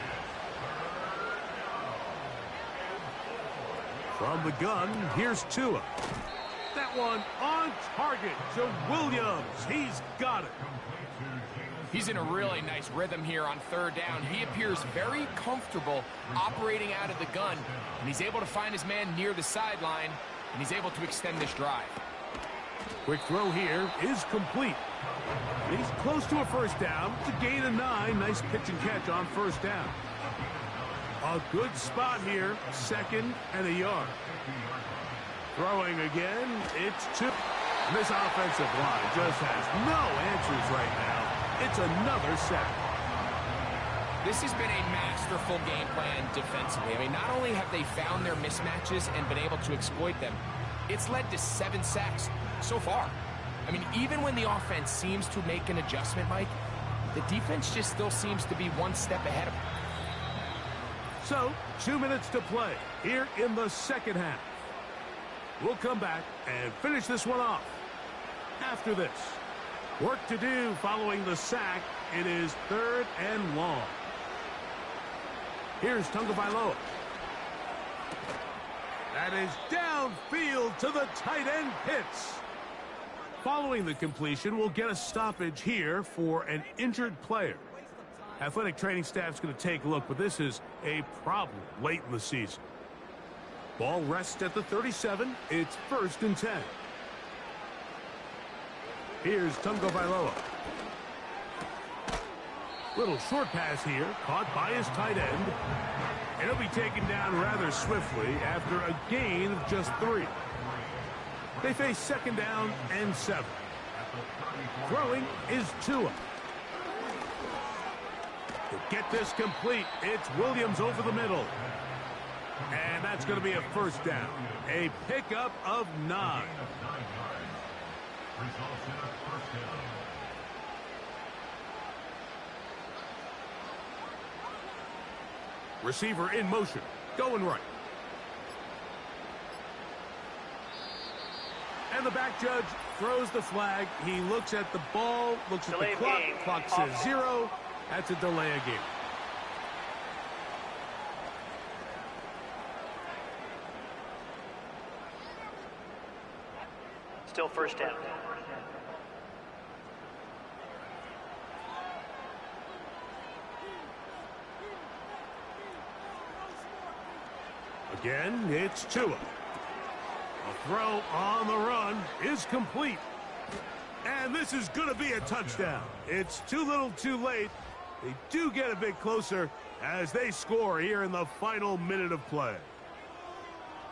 From the gun, here's Tua. That one on target to Williams. He's got it. He's in a really nice rhythm here on 3rd down. He appears very comfortable operating out of the gun, and he's able to find his man near the sideline, and he's able to extend this drive. Quick throw here is complete. He's close to a 1st down to gain a 9. Nice pitch and catch on 1st down. A good spot here, 2nd and a yard. Throwing again, it's 2. This offensive line just has no answers right now. It's another sack. This has been a masterful game plan defensively. I mean, not only have they found their mismatches and been able to exploit them, it's led to 7 sacks so far. I mean, even when the offense seems to make an adjustment, Mike, the defense just still seems to be one step ahead of them. So, 2 minutes to play here in the second half. We'll come back and finish this one off. After this, work to do following the sack. It is 3rd and long. Here's Tagovailoa. That is downfield to the tight end Pitts. Following the completion, we'll get a stoppage here for an injured player. Athletic training staff's going to take a look, but this is a problem late in the season. Ball rests at the 37. It's 1st and 10. Here's Tagovailoa. Little short pass here, caught by his tight end. And he'll be taken down rather swiftly after a gain of just 3. They face 2nd down and 7. Throwing is Tua. To get this complete, it's Williams over the middle. And that's going to be a 1st down. A pickup of 9. Receiver in motion, going right. And the back judge throws the flag. He looks at the ball, looks at the clock. Clock says 0. That's a delay of game. Still 1st down. Again, it's Tua. A throw on the run is complete. And this is going to be a touchdown. It's too little too late. They do get a bit closer as they score here in the final minute of play.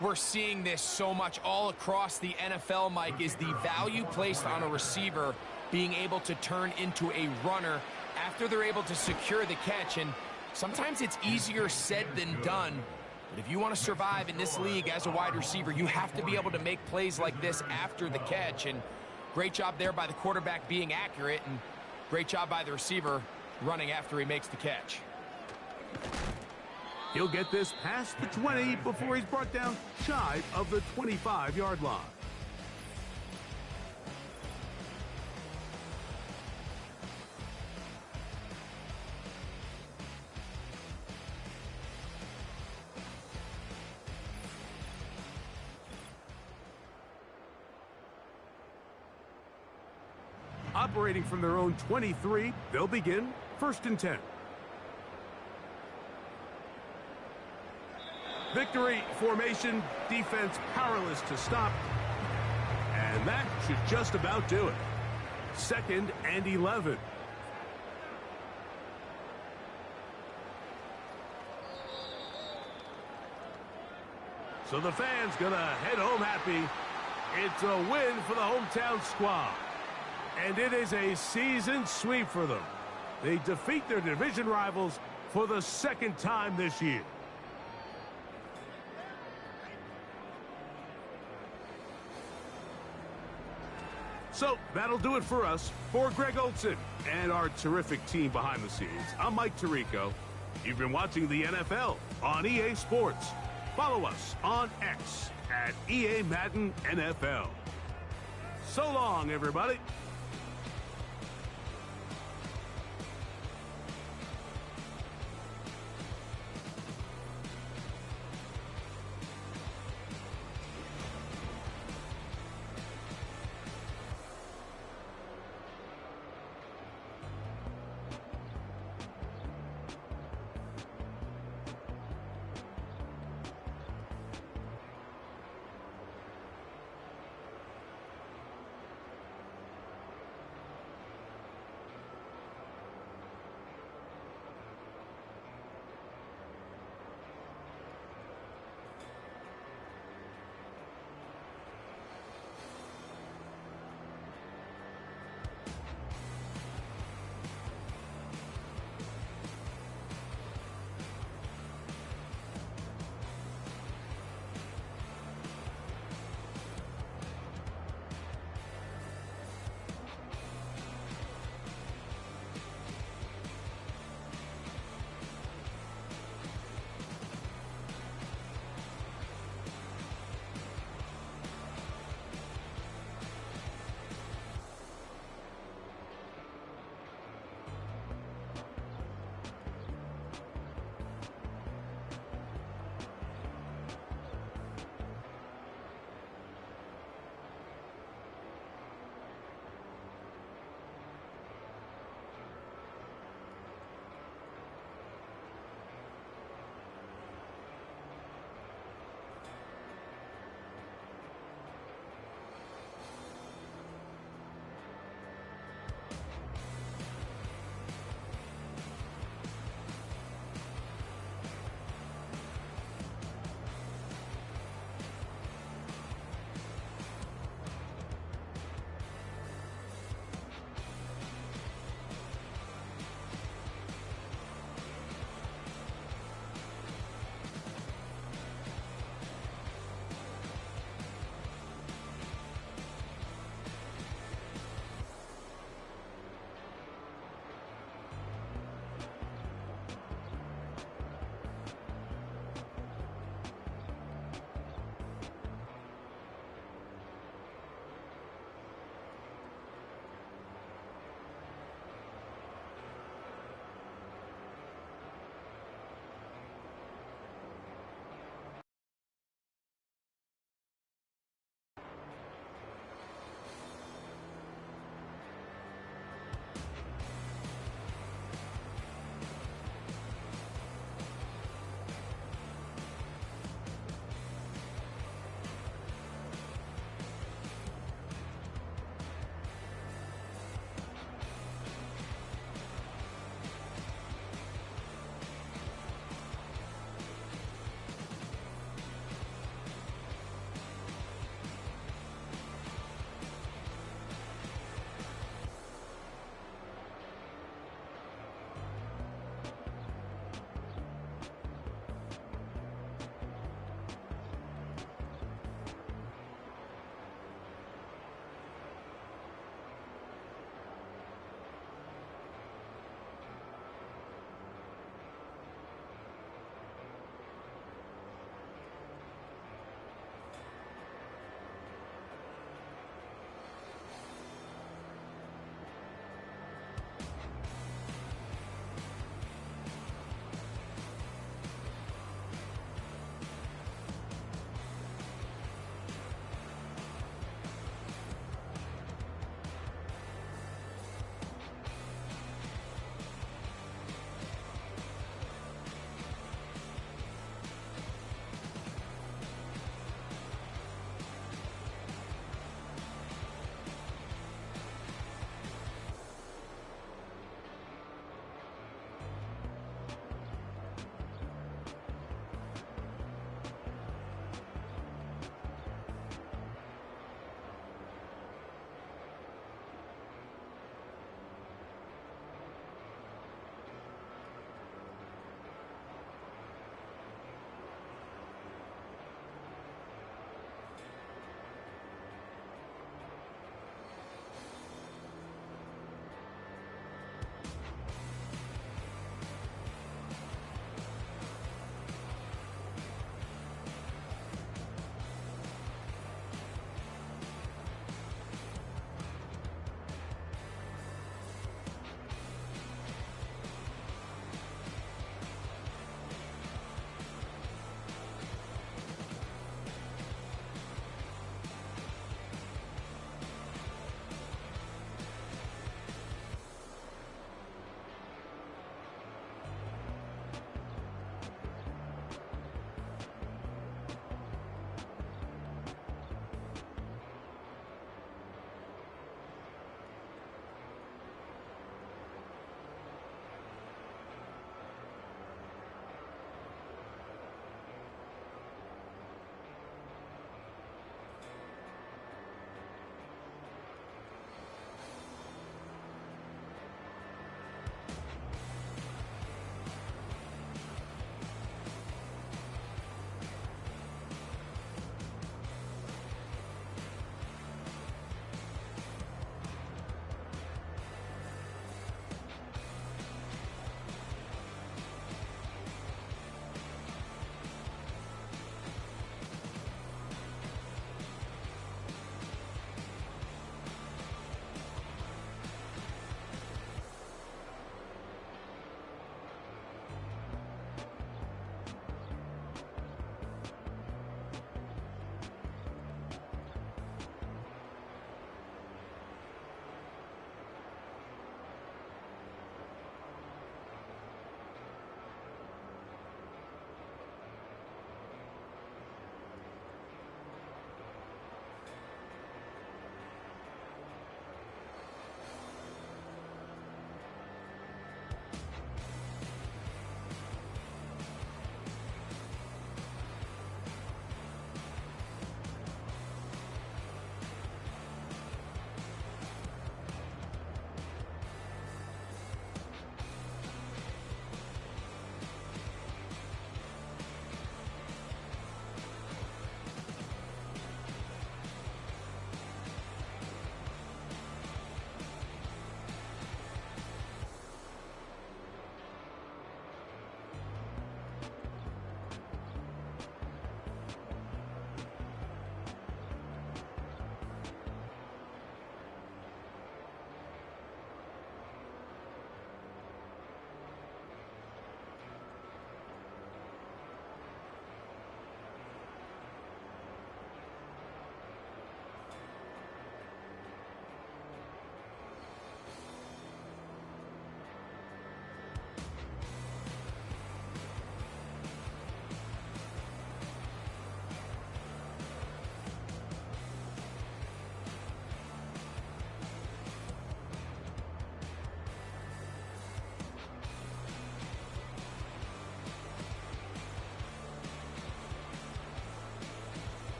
We're seeing this so much all across the NFL, Mike, is the value placed on a receiver being able to turn into a runner after they're able to secure the catch. And sometimes it's easier said than done. But if you want to survive in this league as a wide receiver, you have to be able to make plays like this after the catch. And great job there by the quarterback being accurate, and great job by the receiver running after he makes the catch. He'll get this past the 20 before he's brought down shy of the 25-yard line. Operating from their own 23, they'll begin 1st and 10. Victory formation, defense powerless to stop. And that should just about do it. 2nd and 11. So the fans gonna head home happy. It's a win for the hometown squad. And it is a season sweep for them. They defeat their division rivals for the 2nd time this year. So that'll do it for us. For Greg Olson and our terrific team behind the scenes, I'm Mike Tirico. You've been watching the NFL on EA Sports. Follow us on X at EA Madden NFL. So long, everybody.